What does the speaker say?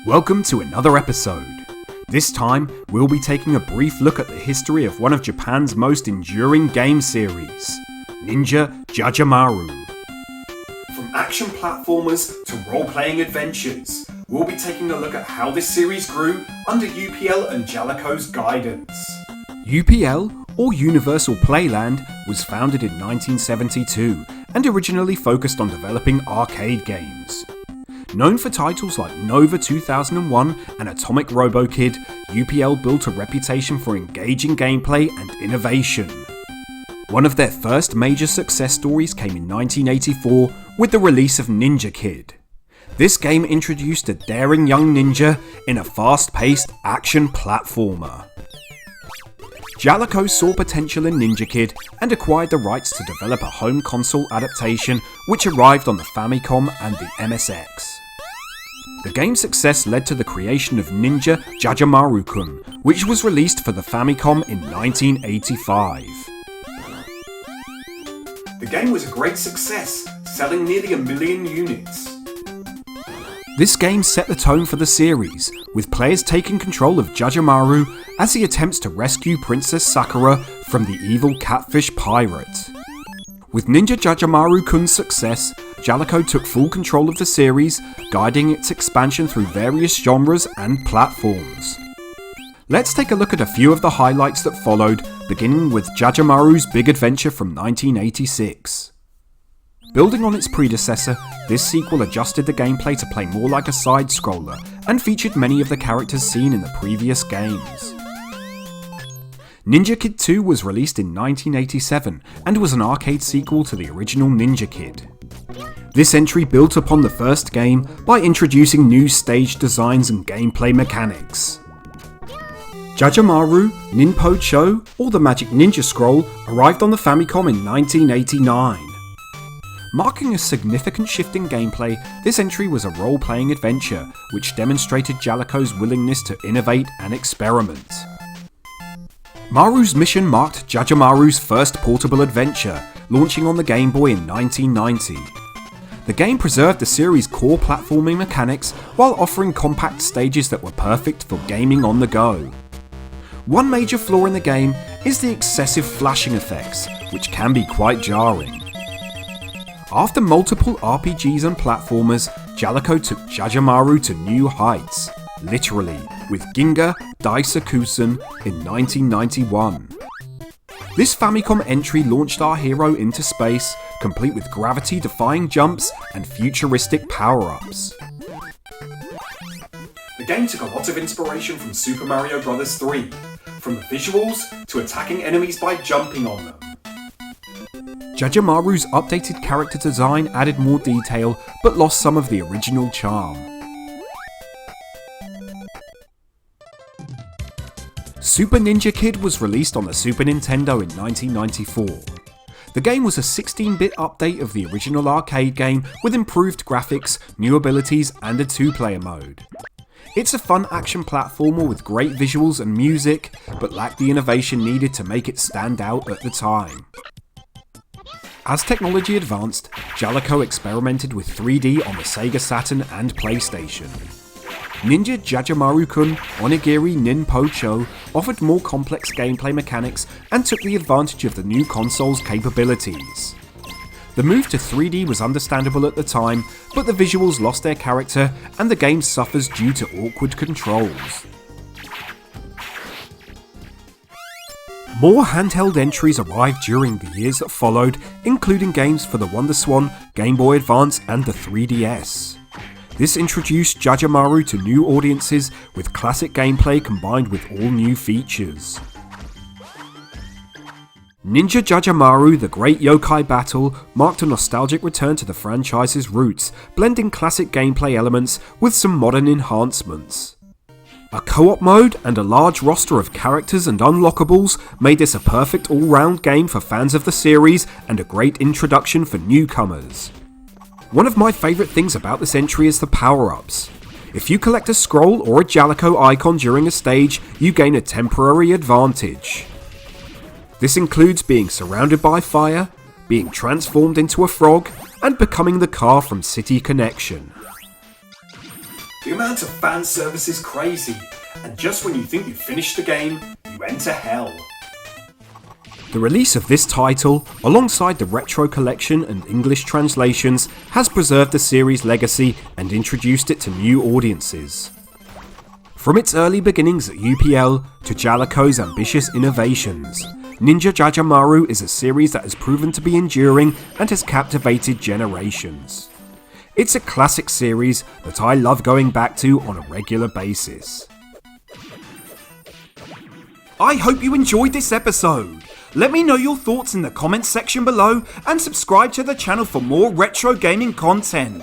Welcome to another episode. This time, we'll be taking a brief look at the history of one of Japan's most enduring game series, Ninja Jajamaru. From action platformers to role-playing adventures, we'll be taking a look at how this series grew under UPL and Jaleco's guidance. UPL, or Universal Playland, was founded in 1972 and originally focused on developing arcade games. Known for titles like Nova 2001 and Atomic Robo Kid, UPL built a reputation for engaging gameplay and innovation. One of their first major success stories came in 1984 with the release of Ninja Kid. This game introduced a daring young ninja in a fast-paced action platformer. Jaleco saw potential in Ninja Kid and acquired the rights to develop a home console adaptation which arrived on the Famicom and the MSX. The game's success led to the creation of Ninja Jajamaru, which was released for the Famicom in 1985. The game was a great success, selling nearly 1 million units. This game set the tone for the series, with players taking control of Jajamaru as he attempts to rescue Princess Sakura from the evil catfish pirate. With Ninja Jajamaru-kun's success, Jaleco took full control of the series, guiding its expansion through various genres and platforms. Let's take a look at a few of the highlights that followed, beginning with Jajamaru's Big Adventure from 1986. Building on its predecessor, this sequel adjusted the gameplay to play more like a side-scroller and featured many of the characters seen in the previous games. Ninja Kid 2 was released in 1987 and was an arcade sequel to the original Ninja Kid. This entry built upon the first game by introducing new stage designs and gameplay mechanics. Jajamaru, Ninpo Cho, or the Magic Ninja Scroll arrived on the Famicom in 1989. Marking a significant shift in gameplay, this entry was a role-playing adventure which demonstrated Jaleco's willingness to innovate and experiment. Maru's Mission marked Jajamaru's first portable adventure, launching on the Game Boy in 1990. The game preserved the series' core platforming mechanics while offering compact stages that were perfect for gaming on the go. One major flaw in the game is the excessive flashing effects, which can be quite jarring. After multiple RPGs and platformers, Jaleco took Jajamaru to new heights, literally, with Ginga Daisakusen in 1991. This Famicom entry launched our hero into space, complete with gravity-defying jumps and futuristic power-ups. The game took a lot of inspiration from Super Mario Bros. 3, from the visuals to attacking enemies by jumping on them. Jajamaru's updated character design added more detail, but lost some of the original charm. Super Ninja Kid was released on the Super Nintendo in 1994. The game was a 16-bit update of the original arcade game with improved graphics, new abilities, and a 2-player mode. It's a fun action platformer with great visuals and music, but lacked the innovation needed to make it stand out at the time. As technology advanced, Jaleco experimented with 3D on the Sega Saturn and PlayStation. Ninja Jajamaru-kun Onigiri Ninpo Cho offered more complex gameplay mechanics and took the advantage of the new console's capabilities. The move to 3D was understandable at the time, but the visuals lost their character and the game suffers due to awkward controls. More handheld entries arrived during the years that followed, including games for the WonderSwan, Game Boy Advance and the 3DS. This introduced Jajamaru to new audiences with classic gameplay combined with all new features. Ninja Jajamaru The Great Yokai Battle marked a nostalgic return to the franchise's roots, blending classic gameplay elements with some modern enhancements. A co-op mode and a large roster of characters and unlockables made this a perfect all-round game for fans of the series and a great introduction for newcomers. One of my favourite things about this entry is the power-ups. If you collect a scroll or a Jaleco icon during a stage, you gain a temporary advantage. This includes being surrounded by fire, being transformed into a frog, and becoming the car from City Connection. The amount of fan service is crazy, and just when you think you've finished the game, you enter hell. The release of this title, alongside the Retro Collection and English translations, has preserved the series' legacy and introduced it to new audiences. From its early beginnings at UPL to Jaleco's ambitious innovations, Ninja Jajamaru is a series that has proven to be enduring and has captivated generations. It's a classic series that I love going back to on a regular basis. I hope you enjoyed this episode. Let me know your thoughts in the comments section below and subscribe to the channel for more retro gaming content.